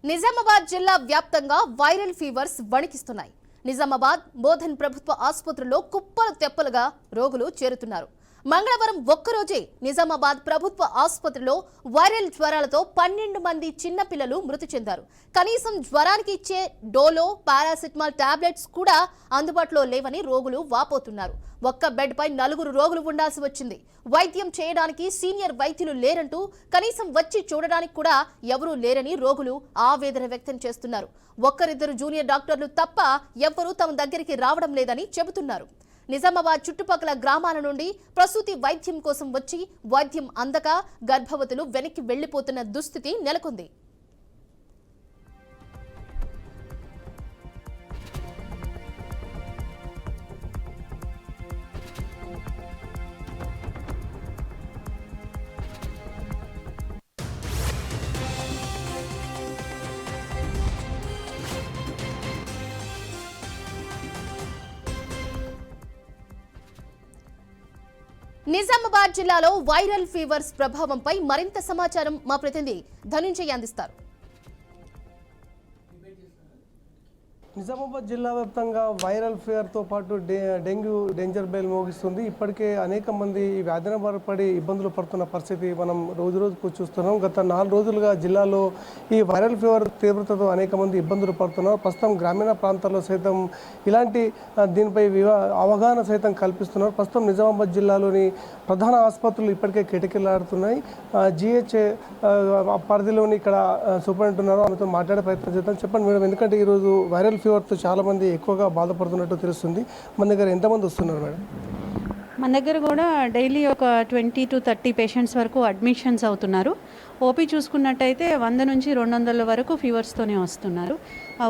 నిజామాబాద్ జిల్లా వ్యాప్తంగా viral fevers వణికిస్తున్నాయి. Nizamabad Bodhan ప్రభుత్వ ఆసుపత్రిలో కుప్పలు తెప్పలుగా రోగులు చేరుతున్నారు. మంగళవారం ఒక్కరోజే నిజామాబాద్ ప్రభుత్వ ఆసుపత్రిలో వైరల్ జ్వరాలతో 12 మంది చిన్న పిల్లలు మృతి చెందారు. కనీసం జ్వరానికి ఇచ్చే డోలో, పారాసిటమాల్ టాబ్లెట్స్ కూడా అందుబాటులో లేవని రోగులు వాపోతున్నారు. ఒక్క బెడ్ పై 4 రోగులు ఉండాల్సి వచ్చింది. వైద్యం చేయడానికి సీనియర్ వైద్యులు లేరంటూ కనీసం వచ్చి చూడడానికి కూడా ఎవరూ లేరని రోగులు ఆవేదన వ్యక్తం చేస్తున్నారు. ఒక్కరిద్దరు జూనియర్ డాక్టర్లు తప్ప ఎవ్వరూ తమ దగ్గరికి రావడం లేదని చెబుతున్నారు. నిజామాబాద్ చుట్టుపక్కల గ్రామాల నుండి ప్రసూతి వైద్యం కోసం వచ్చి వైద్యం అందక గర్భవతులు వెనక్కి వెళ్లిపోతున్న దుస్థితి నెలకొంది. నిజామాబాద్ జిల్లాలో వైరల్ ఫీవర్స్ ప్రభావంపై మరింత సమాచారం మా ప్రతినిధి ధనుంజయ్ అందిస్తారు. నిజామాబాద్ జిల్లా వ్యాప్తంగా వైరల్ ఫీవర్తో పాటు డెంగ్యూ డేంజర్ బెల్ మోగిస్తుంది. ఇప్పటికే అనేక మంది ఈ వ్యాధిన బారిపడి ఇబ్బందులు పడుతున్న పరిస్థితి మనం రోజుకు చూస్తున్నాం. గత 4 రోజులుగా జిల్లాలో ఈ వైరల్ ఫీవర్ తీవ్రతతో అనేక మంది ఇబ్బందులు పడుతున్నారు. ప్రస్తుతం గ్రామీణ ప్రాంతాల్లో సైతం ఇలాంటి దీనిపై అవగాహన సైతం కల్పిస్తున్నారు. ప్రస్తుతం నిజామాబాద్ జిల్లాలోని ప్రధాన ఆసుపత్రులు ఇప్పటికే కిటకిలాడుతున్నాయి. జిహెచ్ పరిధిలోని ఇక్కడ సూపరింటెండెంట్ ఉన్నారు, ఆమెతో మాట్లాడే ప్రయత్నం చేద్దాం. చెప్పండి మేడం, ఎందుకంటే ఈరోజు వైరల్ ఫీవర్తో చాలామంది ఎక్కువగా బాధపడుతున్నట్టు తెలుస్తుంది. మన దగ్గర ఎంతమంది వస్తున్నారు మేడం? మన దగ్గర కూడా డైలీ ఒక 20 to 30 పేషెంట్స్ వరకు అడ్మిషన్స్ అవుతున్నారు. ఓపీ చూసుకున్నట్టయితే 100 నుంచి 200 వరకు ఫీవర్స్తోనే వస్తున్నారు.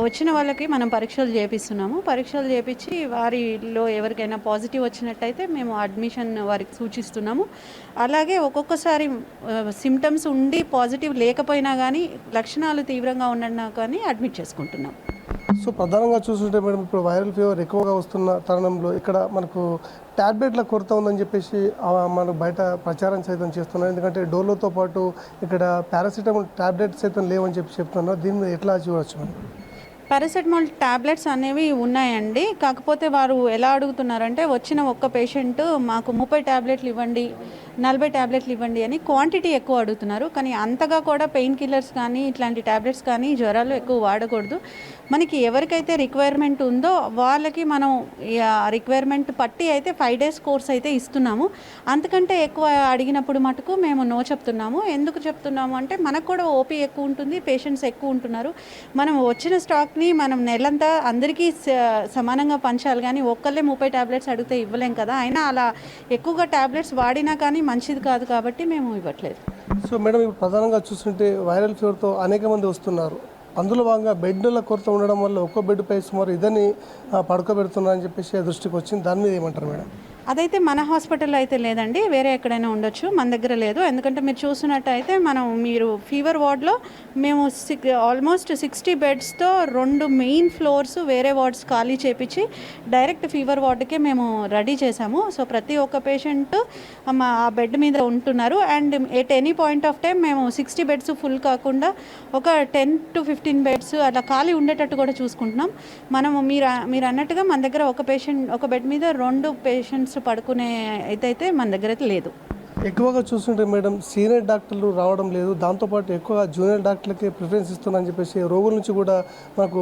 వచ్చిన వాళ్ళకి మనం పరీక్షలు చేపిస్తున్నాము. పరీక్షలు చేపించి వారిలో ఎవరికైనా పాజిటివ్ వచ్చినట్టయితే మేము అడ్మిషన్ వారికి సూచిస్తున్నాము. అలాగే ఒక్కొక్కసారి సిమ్టమ్స్ ఉండి పాజిటివ్ లేకపోయినా కానీ లక్షణాలు తీవ్రంగా ఉండన్నా కానీ అడ్మిట్ చేసుకుంటున్నాం. సో ప్రధానంగా చూస్తుంటే మేడం, ఇప్పుడు వైరల్ ఫీవర్ ఎక్కువగా వస్తున్న తరుణంలో ఇక్కడ మనకు ట్యాబ్లెట్ల కొరత ఉందని చెప్పేసి మనకు బయట ప్రచారం సైతం చేస్తున్నారు. ఎందుకంటే డోలోతో పాటు ఇక్కడ పారాసిటమాల్ ట్యాబ్లెట్స్ సైతం లేవని చెప్తున్నారు. దీన్ని ఎట్లా చూడవచ్చు మేడం? పారాసెటమాల్ ట్యాబ్లెట్స్ అనేవి ఉన్నాయండి. కాకపోతే వారు ఎలా అడుగుతున్నారంటే వచ్చిన ఒక్క పేషెంట్ మాకు 30 ట్యాబ్లెట్లు ఇవ్వండి, 40 ట్యాబ్లెట్లు ఇవ్వండి అని క్వాంటిటీ ఎక్కువ అడుగుతున్నారు. కానీ అంతగా కూడా పెయిన్ కిల్లర్స్ కానీ ఇట్లాంటి ట్యాబ్లెట్స్ కానీ జ్వరాలు ఎక్కువ వాడకూడదు. మనకి ఎవరికైతే రిక్వైర్మెంట్ ఉందో వాళ్ళకి మనం రిక్వైర్మెంట్ పట్టి అయితే 5 days కోర్స్ అయితే ఇస్తున్నాము. అంతకంటే ఎక్కువ అడిగినప్పుడు మటుకు మేము నో చెప్తున్నాము. ఎందుకు చెప్తున్నాము అంటే మనకు కూడా ఓపీ ఎక్కువ ఉంటుంది, పేషెంట్స్ ఎక్కువ ఉంటున్నారు. మనం వచ్చిన స్టాక్ మనం నెలంతా అందరికీ సమానంగా పంచాలి, కానీ ఒక్కళ్ళే 30 ట్యాబ్లెట్స్ అడిగితే ఇవ్వలేం కదా. అయినా అలా ఎక్కువగా ట్యాబ్లెట్స్ వాడినా కానీ మంచిది కాదు కాబట్టి మేము ఇవ్వట్లేదు. సో మేడం, ఇప్పుడు ప్రధానంగా చూస్తుంటే వైరల్ ఫీవర్తో అనేక మంది వస్తున్నారు. అందులో భాగంగా బెడ్ల కొరత ఉండడం వల్ల ఒక్కో బెడ్ పై సుమారు ఇదని పడుకోబెడుతున్నారని చెప్పేసి దృష్టికి వచ్చింది. దాని మీద ఏమంటారు మేడం? అదైతే మన హాస్పిటల్లో అయితే లేదండి, వేరే ఎక్కడైనా ఉండొచ్చు, మన దగ్గర లేదు. ఎందుకంటే మీరు చూసినట్టయితే మీరు ఫీవర్ వార్డ్లో మేము ఆల్మోస్ట్ 60 బెడ్స్తో 2 మెయిన్ ఫ్లోర్స్ వేరే వార్డ్స్ ఖాళీ చేపించి డైరెక్ట్ ఫీవర్ వార్డుకే మేము రెడీ చేసాము. సో ప్రతి ఒక్క పేషెంట్ ఆ బెడ్ మీద ఉంటున్నారు. And at any point of time మేము 60 బెడ్స్ ఫుల్ కాకుండా ఒక 10 to 15 బెడ్స్ అలా ఖాళీ ఉండేటట్టు కూడా చూసుకుంటున్నాం. మీరు అన్నట్టుగా మన దగ్గర ఒక బెడ్ మీద 2 పేషెంట్స్ పడుకునే అయితే మన దగ్గర అయితే లేదు. ఎక్కువగా చూస్తుంటే మేడం, సీనియర్ డాక్టర్లు రావడం లేదు, దాంతోపాటు ఎక్కువగా జూనియర్ డాక్టర్లకి ప్రిఫరెన్స్ ఇస్తున్నారని చెప్పేసి రోగుల నుంచి కూడా మనకు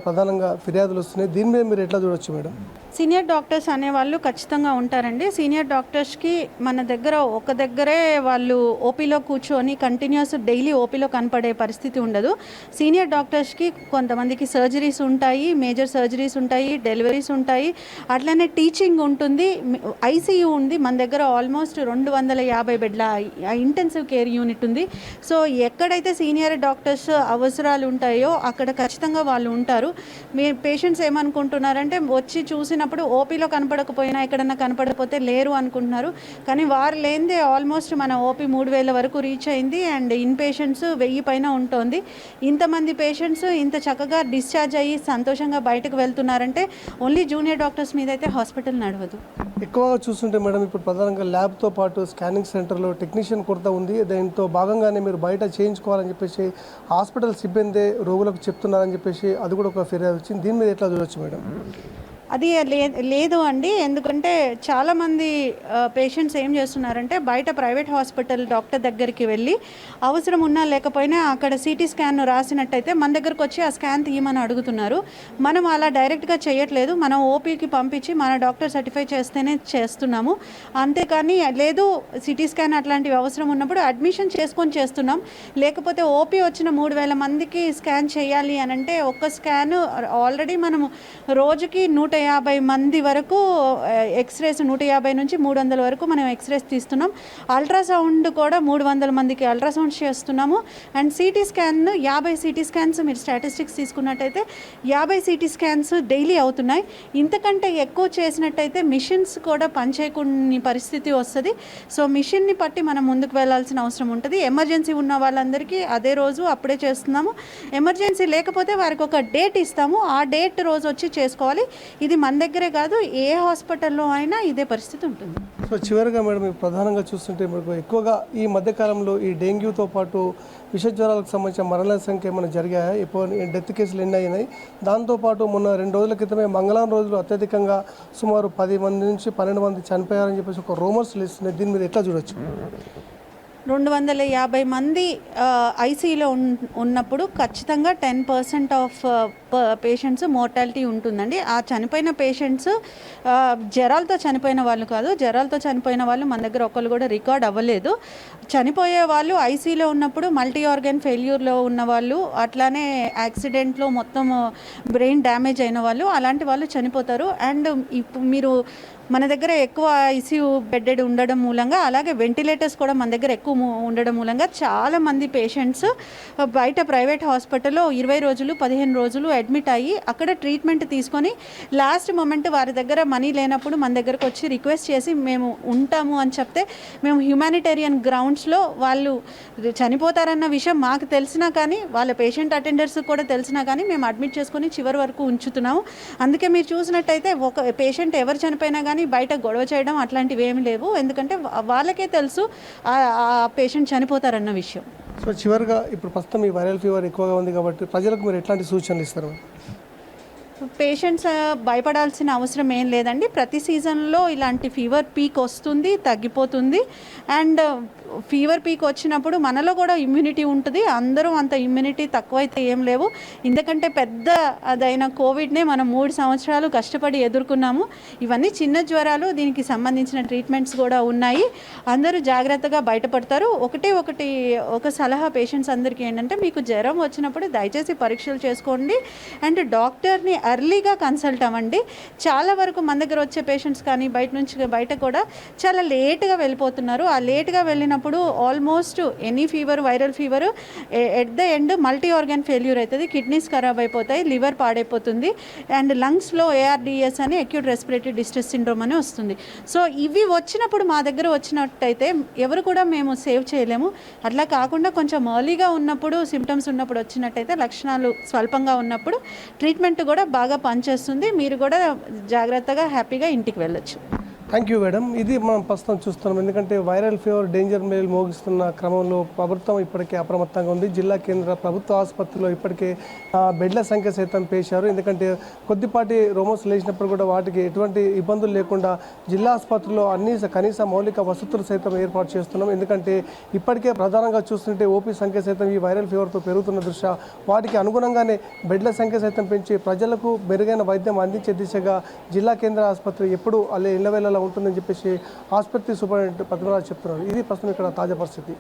ప్రధానంగా ఫిర్యాదులు వస్తున్నాయి. దీని మీద మీరు ఎట్లా చూడొచ్చు మేడం? సీనియర్ డాక్టర్స్ అనేవాళ్ళు ఖచ్చితంగా ఉంటారండి. సీనియర్ డాక్టర్స్కి మన దగ్గర ఒక దగ్గరే వాళ్ళు ఓపీలో కూర్చొని కంటిన్యూస్ డైలీ ఓపీలో కనపడే పరిస్థితి ఉండదు. సీనియర్ డాక్టర్స్కి కొంతమందికి సర్జరీస్ ఉంటాయి, మేజర్ సర్జరీస్ ఉంటాయి, డెలివరీస్ ఉంటాయి, అట్లనే టీచింగ్ ఉంటుంది, ఐసీయూ ఉంది. మన దగ్గర ఆల్మోస్ట్ 250 బెడ్ల ఇంటెన్సివ్ కేర్ యూనిట్ ఉంది. సో ఎక్కడైతే సీనియర్ డాక్టర్స్ అవసరాలు ఉంటాయో అక్కడ ఖచ్చితంగా వాళ్ళు ఉంటారు. మీ పేషెంట్స్ ఏమనుకుంటున్నారంటే వచ్చి చూసిన ఓపీలో కనపడకపోయినా ఎక్కడన్నా కనపడకపోతే లేరు అనుకుంటున్నారు. కానీ వారు లేనిదే ఆల్మోస్ట్ మన ఓపీ 3000 వరకు రీచ్ అయింది. అండ్ ఇన్ పేషెంట్స్ 1000 పైన ఉంటుంది. ఇంతమంది పేషెంట్స్ ఇంత చక్కగా డిశ్చార్జ్ అయ్యి సంతోషంగా బయటకు వెళ్తున్నారంటే ఓన్లీ జూనియర్ డాక్టర్స్ మీద అయితే హాస్పిటల్ నడవదు. ఎక్కువగా చూస్తుంటే మేడం, ఇప్పుడు ప్రధానంగా ల్యాబ్తో పాటు స్కానింగ్ సెంటర్లో టెక్నీషియన్ కొరత ఉంది. దీంతో భాగంగానే మీరు బయట చేయించుకోవాలని చెప్పేసి హాస్పిటల్ సిబ్బంది రోగులకు చెప్తున్నారని చెప్పేసి అది కూడా ఒక ఫిర్యాదు వచ్చింది. దీని మీద ఎట్లా చూడొచ్చు మేడం? అది లేదు అండి. ఎందుకంటే చాలామంది పేషెంట్స్ ఏం చేస్తున్నారంటే బయట ప్రైవేట్ హాస్పిటల్ డాక్టర్ దగ్గరికి వెళ్ళి అవసరం ఉన్నా లేకపోయినా అక్కడ సిటీ స్కాన్ రాసినట్టయితే మన దగ్గరకు వచ్చి ఆ స్కాన్ తీయమని అడుగుతున్నారు. మనం అలా డైరెక్ట్గా చేయట్లేదు. మనం ఓపీకి పంపించి మన డాక్టర్ సర్టిఫై చేస్తేనే చేస్తున్నాము. అంతేకాని లేదు సిటీ స్కాన్ అట్లాంటివి అవసరం ఉన్నప్పుడు అడ్మిషన్ చేసుకొని చేస్తున్నాం. లేకపోతే ఓపీ వచ్చిన 3000 మందికి స్కాన్ చేయాలి అని అంటే ఒక్క స్కాన్ ఆల్రెడీ మనము రోజుకి 150 మంది వరకు ఎక్స్రేస్ 150 నుంచి 300 వరకు మనం ఎక్స్రేస్ తీస్తున్నాం. అల్ట్రాసౌండ్ కూడా 300 మందికి అల్ట్రాసౌండ్ చేస్తున్నాము. And CT scan 50 CT scans మీరు స్టాటిస్టిక్స్ తీసుకున్నట్టయితే 50 సిటీ స్కాన్స్ డైలీ అవుతున్నాయి. ఇంతకంటే ఎక్కువ చేసినట్టయితే మిషన్స్ కూడా పనిచేయకుని పరిస్థితి వస్తుంది. సో మిషన్ని పట్టి మనం ముందుకు వెళ్ళాల్సిన అవసరం ఉంటుంది. ఎమర్జెన్సీ ఉన్న వాళ్ళందరికీ అదే రోజు అప్పుడే చేస్తున్నాము. ఎమర్జెన్సీ లేకపోతే వారికి ఒక డేట్ ఇస్తాము. ఆ డేట్ రోజు వచ్చి చేసుకోవాలి. ఇది మన దగ్గరే కాదు, ఏ హాస్పిటల్లో అయినా ఇదే పరిస్థితి ఉంటుంది. సో చివరిగా మేడం, మీరు ప్రధానంగా చూస్తుంటే మనకు ఎక్కువగా ఈ మధ్యకాలంలో ఈ డెంగ్యూతో పాటు విష జ్వరాలకు సంబంధించిన మరణాల సంఖ్య ఏమైనా జరిగాయా? ఇప్పుడు డెత్ కేసులు ఎన్ని అయినాయి? దాంతోపాటు మొన్న 2 రోజుల క్రితమే మంగళవారం రోజులు అత్యధికంగా సుమారు 10 మంది నుంచి 12 మంది చనిపోయారని చెప్పేసి ఒక రూమర్స్ ఇస్తున్నాయి. దీని మీద ఎట్లా చూడొచ్చు? 250 మంది ఐసీయూలో ఉన్నప్పుడు ఖచ్చితంగా 10% ఆఫ్ పేషెంట్స్ మోర్టాలిటీ ఉంటుందండి. ఆ చనిపోయిన పేషెంట్స్ జ్వరాలతో చనిపోయిన వాళ్ళు కాదు. జ్వరాలతో చనిపోయిన వాళ్ళు మన దగ్గర ఒకళ్ళు కూడా రికార్డ్ అవ్వలేదు. చనిపోయే వాళ్ళు ఐసీయూలో ఉన్నప్పుడు మల్టీ ఆర్గన్ ఫెయిల్యూర్లో ఉన్న వాళ్ళు, అట్లానే యాక్సిడెంట్లో మొత్తం బ్రెయిన్ డ్యామేజ్ అయిన వాళ్ళు, అలాంటి వాళ్ళు చనిపోతారు. అండ్ ఇప్పుడు మీరు మన దగ్గర ఎక్కువ ఐసీయూ బెడ్డెడ్ ఉండడం మూలంగా, అలాగే వెంటిలేటర్స్ కూడా మన దగ్గర ఎక్కువ ఉండడం మూలంగా చాలామంది పేషెంట్స్ బయట ప్రైవేట్ హాస్పిటల్లో 20 రోజులు 15 రోజులు అడ్మిట్ అయ్యి అక్కడ ట్రీట్మెంట్ తీసుకొని లాస్ట్ మొమెంట్ వారి దగ్గర మనీ లేనప్పుడు మన దగ్గరకు వచ్చి రిక్వెస్ట్ చేసి మేము ఉంటాము అని చెప్తే మేము హ్యుమానిటేరియన్ గ్రౌండ్స్లో వాళ్ళు చనిపోతారన్న విషయం మాకు తెలిసినా కానీ, వాళ్ళ పేషెంట్ అటెండర్స్ కూడా తెలిసినా కానీ మేము అడ్మిట్ చేసుకొని చివరి వరకు ఉంచుతున్నాము. అందుకే మీరు చూసినట్టయితే ఒక పేషెంట్ ఎవరు చనిపోయినా కానీ బయట గొడవ చేయడం అట్లాంటివి ఏమి లేవు. ఎందుకంటే వాళ్ళకే తెలుసు ఆ పేషెంట్ చనిపోతారన్న విషయం. సో చివరిగా ఇప్పుడు ప్రస్తుతం ఈ వైరల్ ఫీవర్ ఎక్కువగా ఉంది కాబట్టి ప్రజలకు మీరు ఎట్లాంటి సూచనలు ఇస్తారు? పేషెంట్స్ భయపడాల్సిన అవసరం ఏం లేదండి. ప్రతి సీజన్లో ఇలాంటి ఫీవర్ పీక్ వస్తుంది, తగ్గిపోతుంది. అండ్ ఫీవర్ పీక్ వచ్చినప్పుడు మనలో కూడా ఇమ్యూనిటీ ఉంటుంది. అందరూ అంత ఇమ్యూనిటీ తక్కువైతే ఏం లేవు. ఎందుకంటే పెద్ద అదైన కోవిడ్నే మనం 3 సంవత్సరాలు కష్టపడి ఎదుర్కొన్నాము. ఇవన్నీ చిన్న జ్వరాలు, దీనికి సంబంధించిన ట్రీట్మెంట్స్ కూడా ఉన్నాయి. అందరూ జాగ్రత్తగా బయటపడతారు. ఒక సలహా పేషెంట్స్ అందరికీ ఏంటంటే, మీకు జ్వరం వచ్చినప్పుడు దయచేసి పరీక్షలు చేసుకోండి అండ్ డాక్టర్ని ఎర్లీగా కన్సల్ట్ అవ్వండి. చాలా వరకు మన దగ్గర వచ్చే పేషెంట్స్ కానీ బయట కూడా చాలా లేట్గా వెళ్ళిపోతున్నారు. ఆ లేట్గా వెళ్ళినప్పుడు almost any fever, viral fever at the end multi organ failure అవుతుంది. కిడ్నీస్ ఖరాబ్ అయిపోతాయి, లివర్ పాడైపోతుంది అండ్ లంగ్స్లో ARDS అని అక్యూట్ రెస్పిరేటరీ డిస్ట్రెస్ సిండ్రోమ్ అని వస్తుంది. సో ఇవి వచ్చినప్పుడు మా దగ్గర వచ్చినట్టయితే ఎవరు కూడా మేము సేవ్ చేయలేము. అట్లా కాకుండా కొంచెం ఎర్లీగా ఉన్నప్పుడు, సిమ్టమ్స్ ఉన్నప్పుడు వచ్చినట్టయితే, లక్షణాలు స్వల్పంగా ఉన్నప్పుడు ట్రీట్మెంట్ కూడా బాగా పనిచేస్తుంది. మీరు కూడా జాగ్రత్తగా హ్యాపీగా ఇంటికి వెళ్ళొచ్చు. Thank you madam. ఇది మనం ప్రస్తుతం చూస్తున్నాం. ఎందుకంటే వైరల్ ఫీవర్ డేంజర్ మేల్ మోగిస్తున్న క్రమంలో ప్రభుత్వం ఇప్పటికే అప్రమత్తంగా ఉంది. జిల్లా కేంద్ర ప్రభుత్వ ఆసుపత్రిలో ఇప్పటికే బెడ్ల సంఖ్య సైతం పేశారు. ఎందుకంటే కొద్దిపాటి రోమోస్ లేచినప్పుడు కూడా వాటికి ఎటువంటి ఇబ్బందులు లేకుండా జిల్లా ఆసుపత్రిలో అన్ని కనీస మౌలిక వసతులు సైతం ఏర్పాటు చేస్తున్నాం. ఎందుకంటే ఇప్పటికే ప్రధానంగా చూస్తుంటే ఓపీ సంఖ్య సైతం ఈ వైరల్ ఫీవర్తో పెరుగుతున్న దృష్ట్యా వాటికి అనుగుణంగానే బెడ్ల సంఖ్య సైతం పెంచి ప్రజలకు మెరుగైన వైద్యం అందించే దిశగా జిల్లా కేంద్ర ఆసుపత్రి ఎప్పుడు ఇళ్ళవేళలా ఉంటుందని చెప్పేసి ఆసుపత్రి సూపరింటెండెంట్ పద్మరాజు చెప్తున్నారు. ఇది ప్రస్తుతం ఇక్కడ తాజా పరిస్థితి.